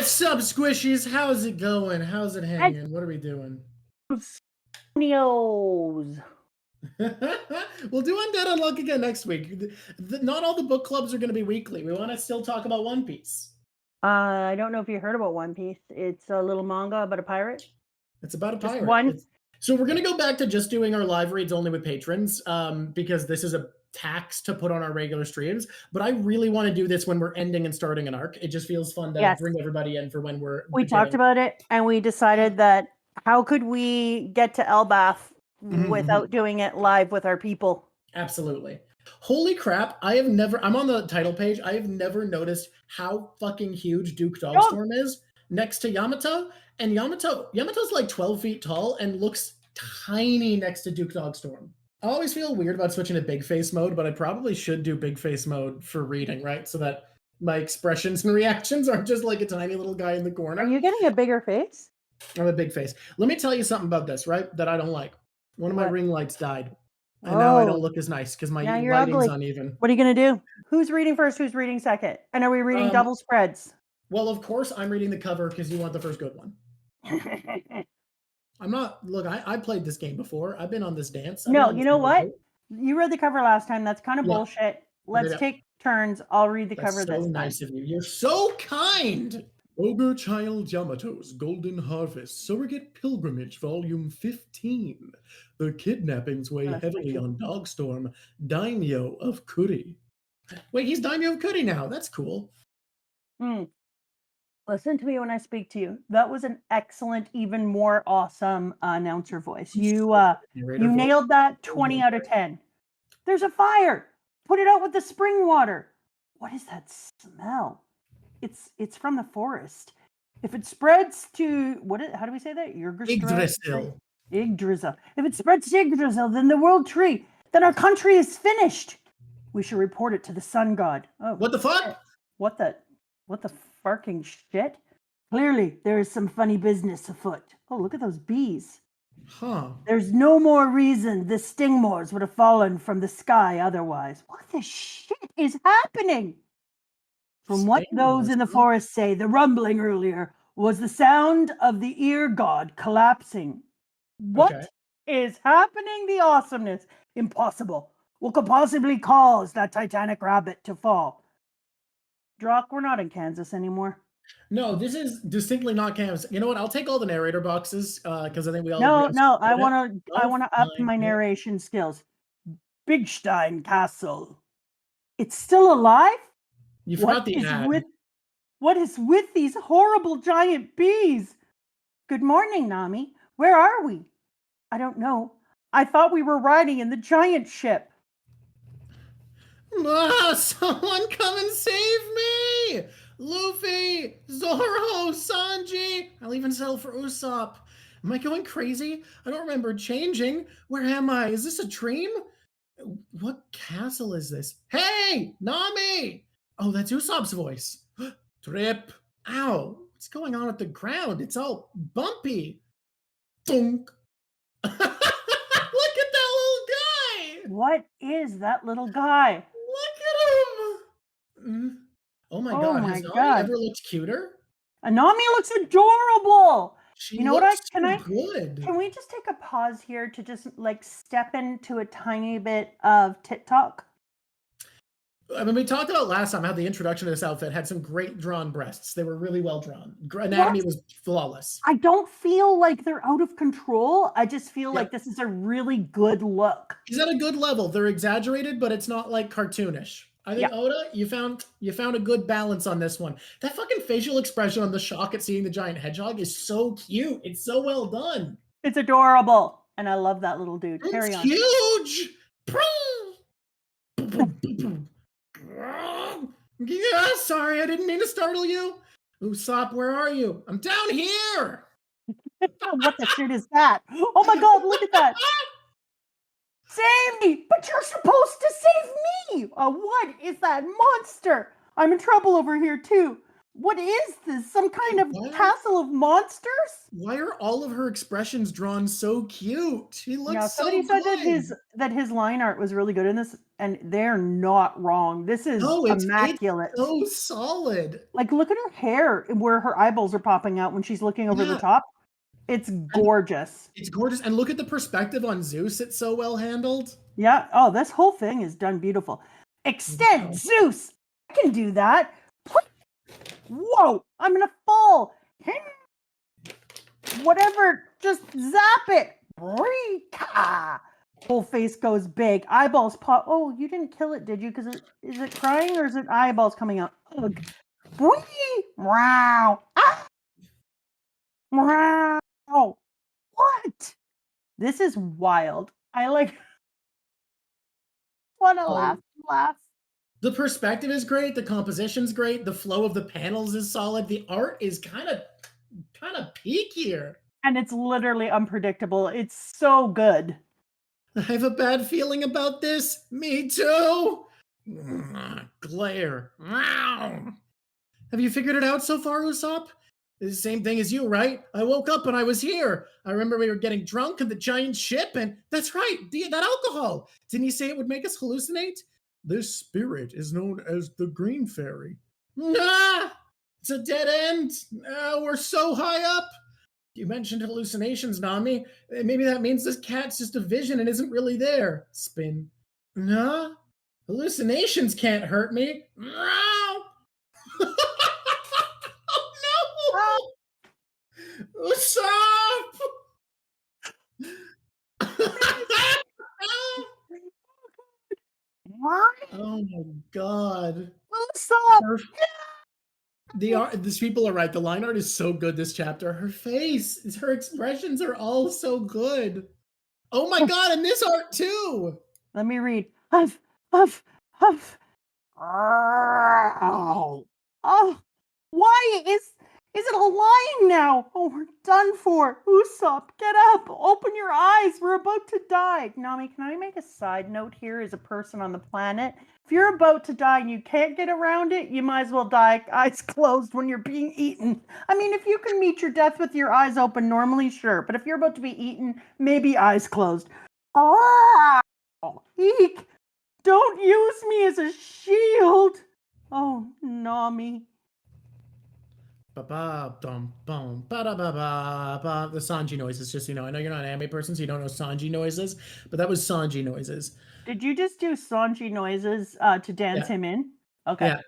What's up, squishies? How's it going? How's it hanging? What are we doing? Neos. We'll do Undead Unluck again next week. Not all the book clubs are going to be weekly. We want to still talk about One Piece. I don't know if you heard about One Piece. It's a little manga about a pirate. It's about a Just pirate. one. So we're going to go back to just doing our live reads only with patrons because this is a tax to put on our regular streams. But I really want to do this when we're ending and starting an arc. It just feels fun to bring everybody in for when we're We talked about it and we decided that how could we get to elbaf without doing it live with our people? Absolutely. Holy crap, I'm on the title page. I have never noticed how fucking huge Duke Dogstorm is next to Yamato. And Yamato's like 12 feet tall and looks tiny next to Duke Dogstorm. I always feel weird about switching to big face mode, but I probably should do big face mode for reading, right? So that my expressions and reactions aren't just like a tiny little guy in the corner. Are you getting a bigger face? I'm a big face. Let me tell you something about this, right? That I don't like. One of my ring lights died. And now I don't look as nice because my lighting's uneven. What are you going to do? Who's reading first? Who's reading second? And are we reading double spreads? Well, of course, I'm reading the cover because you want the first good one. I'm not. Look, I played this game before. I've been on this dance. No, you know what? You read the cover last time. That's kind of bullshit. Let's take turns. I'll read the cover this time. Nice of you. You're so kind. Ogre Child Yamato's Golden Harvest Surrogate Pilgrimage Volume 15. The kidnappings weigh heavily on Dogstorm, Daimyo of Kuri. Wait, he's Daimyo of Kuri now. That's cool. Listen to me when I speak to you. That was an excellent, even more awesome announcer voice. You nailed that 20 out of 10. There's a fire. Put it out with the spring water. What is that smell? It's from the forest. If it spreads to how do we say that? Yggdrasil. Yggdrasil. If it spreads to Yggdrasil, then the world tree, then our country is finished. We should report it to the sun god. Oh, what the fuck? What the farking shit? Clearly, there is some funny business afoot. Oh, look at those bees. Huh. There's no more reason the stingmores would have fallen from the sky otherwise. What the shit is happening? From what those in the forest say, the rumbling earlier was the sound of the ear god collapsing. What is happening? The awesomeness. Impossible. What could possibly cause that titanic rabbit to fall? Drock, we're not in Kansas anymore. No, this is distinctly not Kansas. You know what? I'll take all the narrator boxes because I think we all. No. I want to up my narration skills. Bigstein Castle. It's still alive? You forgot the ad. What is with these horrible giant bees? Good morning, Nami. Where are we? I don't know. I thought we were riding in the giant ship. Someone come and save me! Luffy, Zoro, Sanji. I'll even settle for Usopp. Am I going crazy? I don't remember changing. Where am I? Is this a dream? What castle is this? Hey, Nami! Oh, that's Usopp's voice. Trip. Ow. What's going on with the ground? It's all bumpy. Thunk. Look at that little guy. What is that little guy? Look at him. Oh my god. Has Nami ever looked cuter? Nami looks adorable. She looks good. Can we just take a pause here to just like step into a tiny bit of TikTok? I mean, we talked about last time how the introduction to this outfit had some great drawn breasts. They were really well drawn. Anatomy was flawless. I don't feel like they're out of control. I just feel like this is a really good look. He's at a good level. They're exaggerated, but it's not like cartoonish. I think Oda, you found a good balance on this one. That fucking facial expression on the shock at seeing the giant hedgehog is so cute. It's so well done. It's adorable, and I love that little dude. Carry on. Huge. Yeah, sorry, I didn't mean to startle you. Usopp, where are you? I'm down here. What the shit is that? Oh my god, look at that. Save me! But you're supposed to save me! What is that monster? I'm in trouble over here too. What is this? Some kind of Why are, castle of monsters? why are all of her expressions drawn so cute? He Now, looks somebody so said that good. his line art was really good in this, and they're not wrong. This is No, it's immaculate. so solid. Like, look at her hair where her eyeballs are popping out when she's looking over the Yeah, top. It's and gorgeous. it's gorgeous. And look at the perspective on Zeus. It's so well handled. Yeah. Oh, this whole thing is done beautiful. Extend, Wow. Zeus. I can do that. Whoa! I'm gonna fall. Whatever. Just zap it. Rika. Whole face goes big. Eyeballs pop. Oh, you didn't kill it, did you? Because is it crying or is it eyeballs coming out? Ugh. Whee! Wow. Ah! Wow. What? This is wild. I like want to Oh, laugh. the perspective is great. The composition's great. The flow of the panels is solid. The art is kind of peakier. And it's literally unpredictable. It's so good. I have a bad feeling about this. Me too. Glare. Have you figured it out so far, Usopp? It's the same thing as you, right? I woke up and I was here. I remember we were getting drunk on the giant ship, and that's right, that alcohol. Didn't you say it would make us hallucinate? This spirit is known as the Green Fairy. Nah! It's a dead end. We're so high up. You mentioned hallucinations, Nami. Maybe that means this cat's just a vision and isn't really there. Spin. Nah. Hallucinations can't hurt me. Meow. Ah, Oh no! Usopp! what? Oh my god. Stop. Her, these people are right. The line art is so good this chapter. Her face, her expressions are all so good. Oh my god, and this art too. Let me read. Huff, huff, huff. Oh, oh, why is it a lying now? Oh, we're done for. Usopp, get up. Open your eyes. We're about to die. Nami, can I make a side note here as a person on the planet? If you're about to die and you can't get around it, you might as well die eyes closed when you're being eaten. I mean, if you can meet your death with your eyes open normally, sure. But if you're about to be eaten, maybe eyes closed. Oh, eek. Don't use me as a shield. Oh, Nami. Ba-ba, dum, bum, ba-da-ba-ba, the Sanji noises, just so you know. I know you're not an anime person, so you don't know Sanji noises, but that was Sanji noises. Did you just do Sanji noises to dance Yeah, him in? Okay. yeah.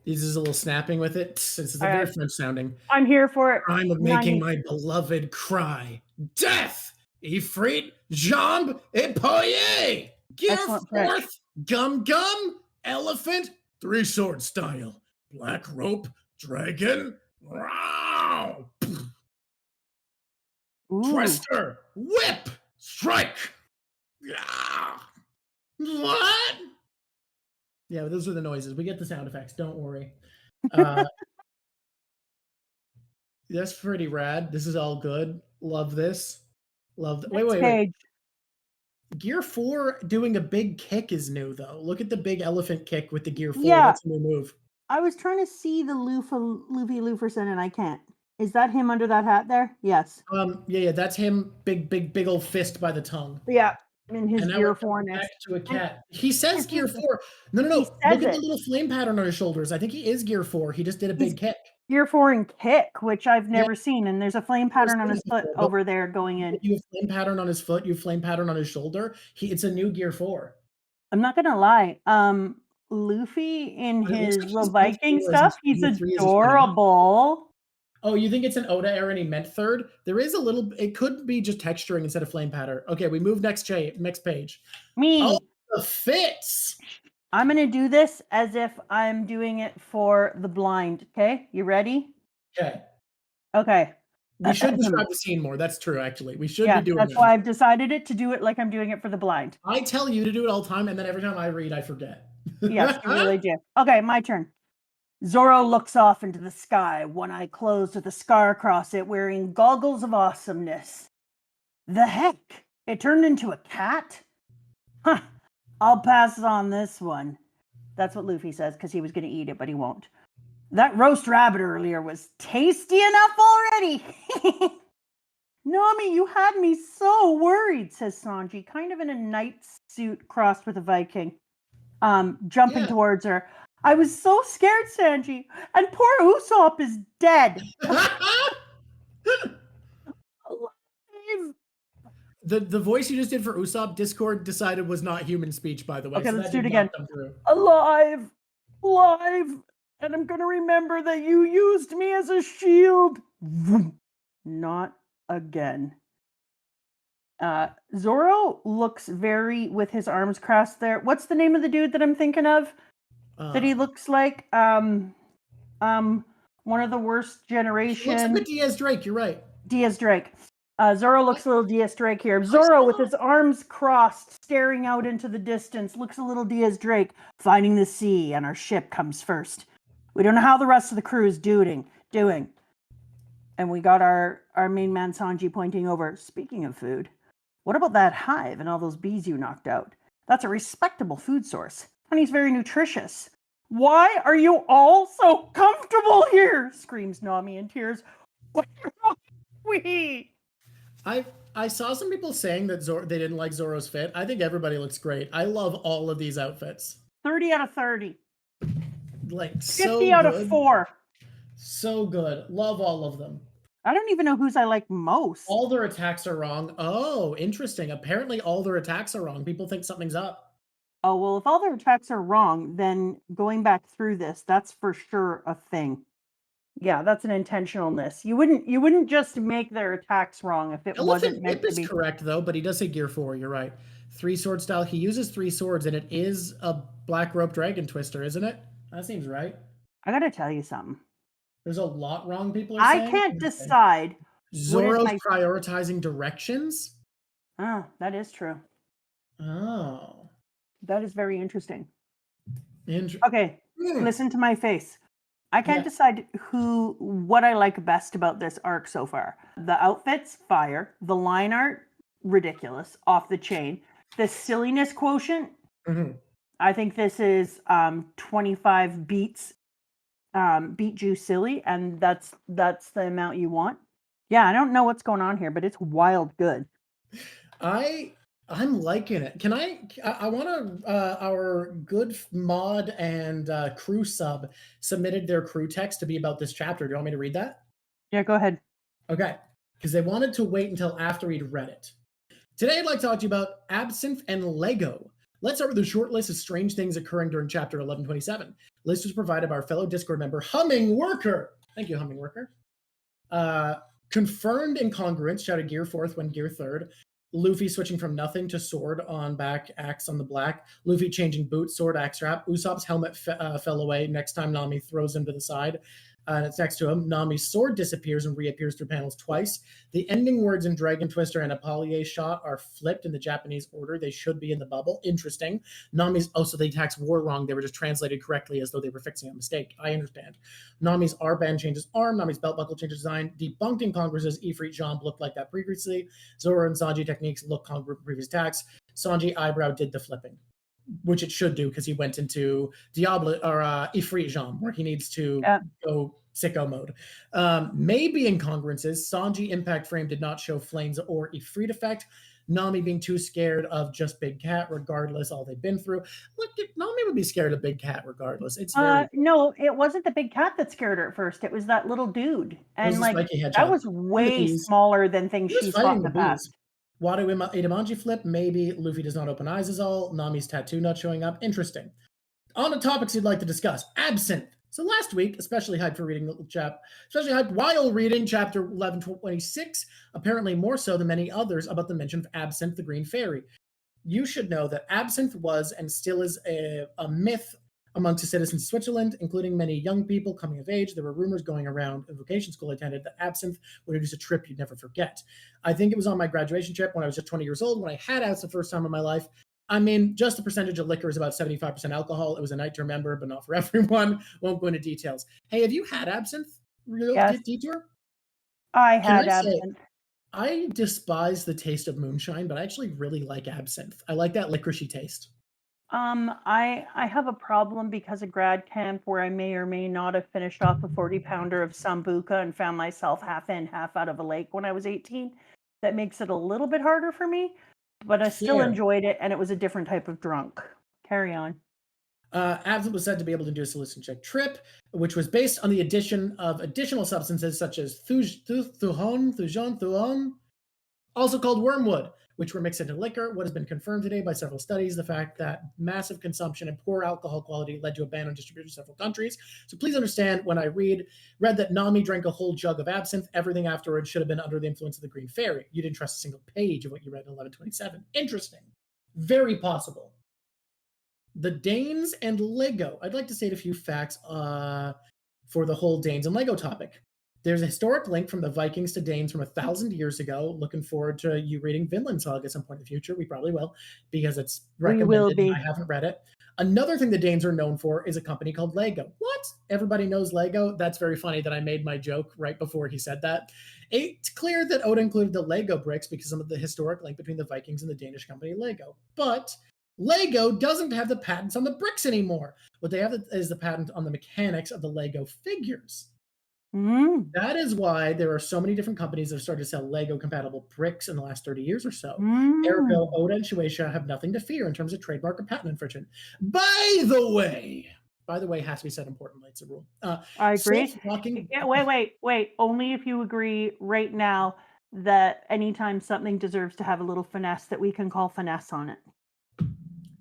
This is a little snapping with it. It's a All very right. French sounding. I'm here for it. Crime of making 90. my beloved cry. Death! Ifrit, Jamb, Epoye! Gear Excellent French. forth, gum gum, elephant, three sword style. Black rope, dragon, wow! Ooh. Twister, whip, strike. Yeah. What? Yeah, those are the noises. We get the sound effects. Don't worry. That's pretty rad. This is all good. Love this. Love. Next Wait. page. Gear 4 doing a big kick is new though. Look at the big elephant kick with the Gear 4. Yeah, That's a new move. I was trying to see the Luffy Luferson and I can't. Is that him under that hat there? Yes. Yeah, that's him. Big old fist by the tongue. Yeah, in his And now we're Gear coming back 4-ness. to a And cat. He says Gear 4. No. he Look says at the it. little flame pattern on his shoulders. I think he is Gear 4. He just did a He's big kick. Gear 4 and kick, which I've Yeah, never seen, and there's a flame I've never pattern on seen his it foot before, but over there going in. you have flame pattern on his foot, you have flame pattern on his shoulder. It's a new Gear 4. I'm not gonna lie. Luffy in But it looks his like little he's Gear Viking 4 as stuff, his he's Gear 3 as his running up. adorable. Oh, you think it's an Oda error and he meant third? There is a little. It could be just texturing instead of flame pattern. Okay, we move next page. Me, Oh, the fits. I'm gonna do this as if I'm doing it for the blind. Okay, you ready? Okay, Okay. we should describe the scene more. That's true, actually. We should Yeah, be doing that's that. why I've decided it to do it like I'm doing it for the blind. I tell you to do it all the time, and then every time I read, I forget. Yes, you really do. Okay, my turn. Zoro looks off into the sky, one eye closed with a scar across it, wearing goggles of awesomeness. The heck? It turned into a cat? Huh. I'll pass on this one. That's what Luffy says because he was going to eat it, but he won't. That roast rabbit earlier was tasty enough already. Nami, you had me so worried, says Sanji, kind of in a knight suit crossed with a Viking, jumping towards her. I was so scared, Sanji, and poor Usopp is dead. Alive. The voice you just did for Usopp, Discord decided was not human speech, by the way. Okay, so let's that do did it not again. come through. Alive. Alive. And I'm going to remember that you used me as a shield. Not again. Zoro looks very with his arms crossed there. What's the name of the dude that I'm thinking of? That he looks like one of the worst generation. Looks a bit Diaz Drake, you're right. Diaz Drake. Zoro looks a little Diaz Drake here. Zoro with his arms crossed, staring out into the distance, looks a little Diaz Drake, finding the sea, and our ship comes first. We don't know how the rest of the crew is doing. And we got our main man Sanji pointing over. Speaking of food, what about that hive and all those bees you knocked out? That's a respectable food source. Honey's very nutritious. Why are you all so comfortable here? Screams Nami in tears. Where are we? I saw some people saying that they didn't like Zoro's fit. I think everybody looks great. I love all of these outfits. 30 out of 30. Like 50 out of 4. So good. Love all of them. I don't even know whose I like most. All their attacks are wrong. Oh, interesting. Apparently all their attacks are wrong. People think something's up. Oh, well, if all their attacks are wrong, then going back through this, that's for sure a thing. Yeah, that's an intentionalness. You wouldn't just make their attacks wrong if it wasn't meant to be. Is correct though, but he does say gear 4. You're right. 3 sword style. He uses 3 swords, and it is a black rope dragon twister, isn't it? That seems right. I gotta tell you something. There's a lot wrong. People are saying. I can't decide. Zoro's prioritizing directions. Oh, that is true. Oh, that is very interesting. Okay, listen to my face. I can't decide what I like best about this arc so far. The outfits, fire. The line art, ridiculous, off the chain. The silliness quotient, I think this is 25 beats, beat juice silly, and that's the amount you want. Yeah, I don't know what's going on here, but it's wild good. I'm liking it. Can I want to, our good mod and crew sub submitted their crew text to be about this chapter. Do you want me to read that? Yeah, go ahead. Okay, because they wanted to wait until after we'd read it. Today I'd like to talk to you about absinthe and Lego. Let's start with a short list of strange things occurring during chapter 1127. List was provided by our fellow Discord member, Humming Worker. Thank you, Humming Worker. Confirmed incongruence, shouted gear 4th when gear 3rd. Luffy switching from nothing to sword on back, axe on the black. Luffy changing boot, sword, axe wrap. Usopp's helmet fell away. Next time Nami throws him to the side. And it's next to him. Nami's sword disappears and reappears through panels twice. The ending words in Dragon Twister and Apollier shot are flipped in the Japanese order. They should be in the bubble. Interesting. Nami's, so the attacks were wrong. They were just translated correctly as though they were fixing a mistake. I understand. Nami's R-band changes arm. Nami's belt buckle changes design. Debunked incongruences. Ifrit Jean looked like that previously. Zoro and Sanji techniques look congruent with previous attacks. Sanji eyebrow did the flipping, which it should do because he went into Diablo or Ifrit Jean, where he needs to go sicko mode. Maybe incongruences. Sanji impact frame did not show flames or Ifrit effect. Nami being too scared of just Big Cat, regardless all they've been through. Look, Nami would be scared of Big Cat regardless. It's no, it wasn't the Big Cat that scared her at first. It was that little dude, and like that was way smaller than things she's fought in the past. Wado Itamanji flip, maybe Luffy does not open eyes is all. Nami's tattoo not showing up. Interesting. On the topics you'd like to discuss. Absinthe. So last week, especially hyped while reading chapter 1126, apparently more so than many others about the mention of Absinthe, the Green Fairy. You should know that Absinthe was and still is a myth amongst the citizens of Switzerland, including many young people coming of age. There were rumors going around a vocation school I attended that Absinthe would introduce a trip you'd never forget. I think it was on my graduation trip when I was just 20 years old, when I had absinthe the first time in my life. I mean, just the percentage of liquor is about 75% alcohol. It was a night to remember, but not for everyone. Won't go into details. Hey, have you had absinthe? Yes. Detour? I had absinthe. I despise the taste of moonshine, but I actually really like absinthe. I like that licoricey taste. I have a problem because of grad camp where I may or may not have finished off a 40-pounder of sambuca and found myself half in, half out of a lake when I was 18. That makes it a little bit harder for me, but I still Fair. enjoyed it, and it was a different type of drunk. Carry on. Absinthe was said to be able to do a solution check trip, which was based on the addition of additional substances such as thujon, also called wormwood, which were mixed into liquor. What has been confirmed today by several studies, the fact that massive consumption and poor alcohol quality led to a ban on distribution in several countries. So please understand, when I read that Nami drank a whole jug of absinthe, everything afterwards should have been under the influence of the Green Fairy. You didn't trust a single page of what you read in 1127. Interesting. Very possible. The Danes and Lego. I'd like to state a few facts for the whole Danes and Lego topic. There's a historic link from the Vikings to Danes from 1,000 years ago. Looking forward to you reading Vinland Saga at some point in the future. We probably will, because it's We will recommended and I be. haven't read it. Another thing the Danes are known for is a company called Lego. What? Everybody knows Lego? That's very funny that I made my joke right before he said that. It's clear that Oda included the Lego bricks because of the historic link between the Vikings and the Danish company Lego. But Lego doesn't have the patents on the bricks anymore. What they have is the patent on the mechanics of the Lego figures. Mm. That is why there are so many different companies that have started to sell Lego compatible bricks in the last 30 years or so. Ergo, Mm. Oda and Shueisha have nothing to fear in terms of trademark or patent infringement. By the way, has to be said importantly, it's a rule. I agree. Self-locking. Yeah, wait. Only if you agree right now that anytime something deserves to have a little finesse, that we can call finesse on it.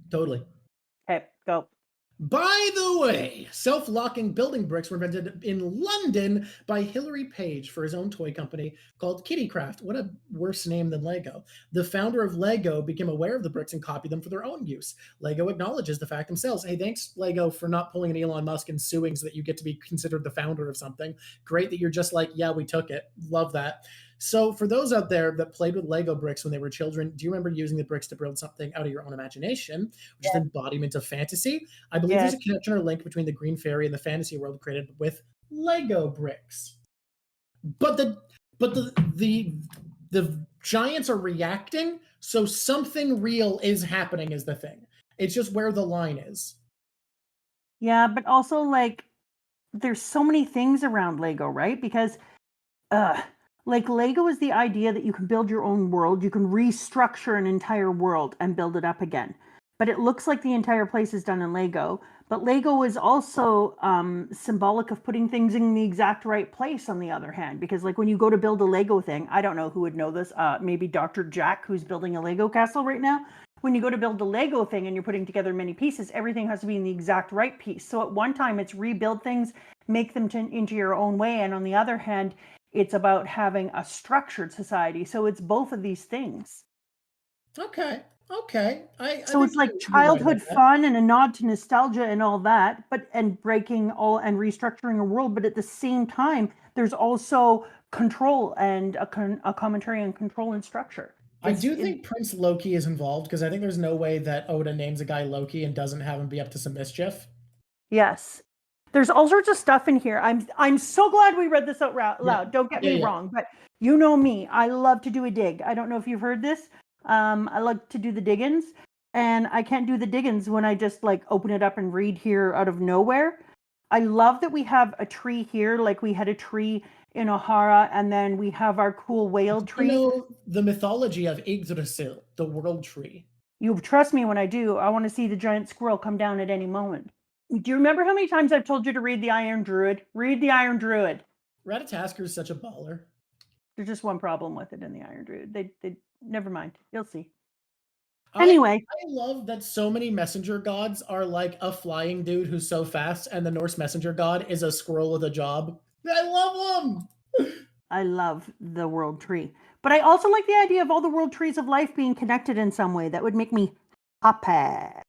Totally. Okay, go. By the way, self-locking building bricks were invented in London by Hilary Page for his own toy company called Kittycraft. What a worse name than Lego. The founder of Lego became aware of the bricks and copied them for their own use. Lego acknowledges the fact themselves. Hey, thanks, Lego, for not pulling an Elon Musk and suing so that you get to be considered the founder of something. Great that you're just like, yeah, we took it. Love that. So for those out there that played with Lego bricks when they were children, do you remember using the bricks to build something out of your own imagination, which is the embodiment of fantasy? I believe there's Yes. a connection or link between the Green Fairy and the fantasy world created with Lego bricks. But the giants are reacting, so something real is happening is the thing. It's just where the line is. Yeah, but also like there's so many things around Lego, right? Because like Lego is the idea that you can build your own world, you can restructure an entire world and build it up again. But it looks like the entire place is done in Lego. But Lego is also symbolic of putting things in the exact right place, on the other hand. Because, like, when you go to build a Lego thing, I don't know who would know this, maybe Dr. Jack, who's building a Lego castle right now. When you go to build a Lego thing and you're putting together many pieces, everything has to be in the exact right piece. So at one time, it's rebuild things, make them into your own way. And on the other hand, it's about having a structured society. So it's both of these things. Okay. I So think it's like you're right about childhood that. fun and a nod to nostalgia and all that, but and breaking all and restructuring a world. But at the same time, there's also control and a commentary on control and structure. I do think Prince Loki is involved because I think there's no way that Oda names a guy Loki and doesn't have him be up to some mischief. Yes. There's all sorts of stuff in here. I'm so glad we read this out loud. Yeah. Don't get Yeah, me yeah. wrong, but you know me. I love to do a dig. I don't know if you've heard this. I like to do the diggins, and I can't do the diggins when I just like open it up and read here out of nowhere. I love that we have a tree here, like we had a tree in O'Hara, and then we have our cool whale You tree. know the mythology of Yggdrasil, the world tree. You trust me when I do. I want to see the giant squirrel come down at any moment. Do you remember how many times I've told you to read the Iron Druid? Read the Iron Druid. Ratatasker is such a baller. There's just one problem with it in the Iron Druid. They never mind. You'll see. I Anyway, love that so many messenger gods are like a flying dude who's so fast, and the Norse messenger god is a squirrel with a job. I love them. I love the world tree. But I also like the idea of all the world trees of life being connected in some way. That would make me happy.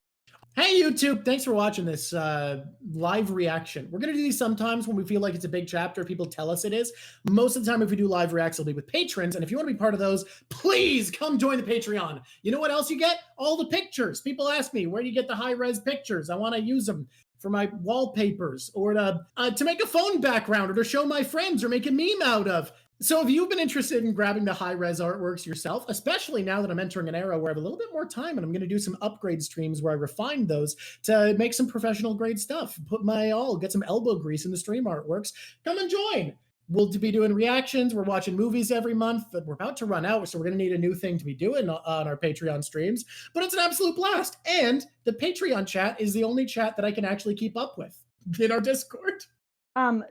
Hey YouTube, thanks for watching this live reaction. We're going to do these sometimes when we feel like it's a big chapter, people tell us it is. Most of the time if we do live reacts, it'll be with patrons, and if you want to be part of those, please come join the Patreon. You know what else you get? All the pictures. People ask me, where do you get the high-res pictures? I want to use them for my wallpapers, or to make a phone background, or to show my friends, or make a meme out of. So if you've been interested in grabbing the high-res artworks yourself, especially now that I'm entering an era where I have a little bit more time and I'm going to do some upgrade streams where I refine those to make some professional grade stuff, put my all, get some elbow grease in the stream artworks, come and join. We'll be doing reactions. We're watching movies every month, but we're about to run out, so we're going to need a new thing to be doing on our Patreon streams. But it's an absolute blast. And the Patreon chat is the only chat that I can actually keep up with in our Discord.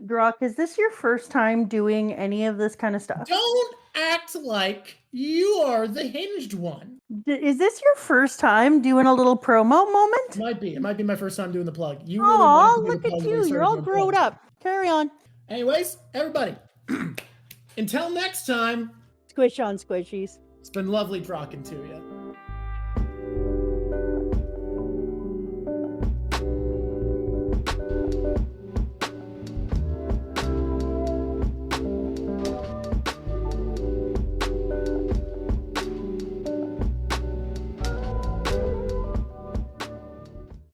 Drock, is this your first time doing any of this kind of stuff? Don't act like you are the hinged one. Is this your first time doing a little promo moment? It might be. It might be my first time doing the plug. You really wanted to do look the plug at when we you. started You're all doing grown plugs. up. Carry on. Anyways, everybody, until next time. Squish on squishies. It's been lovely talking to you.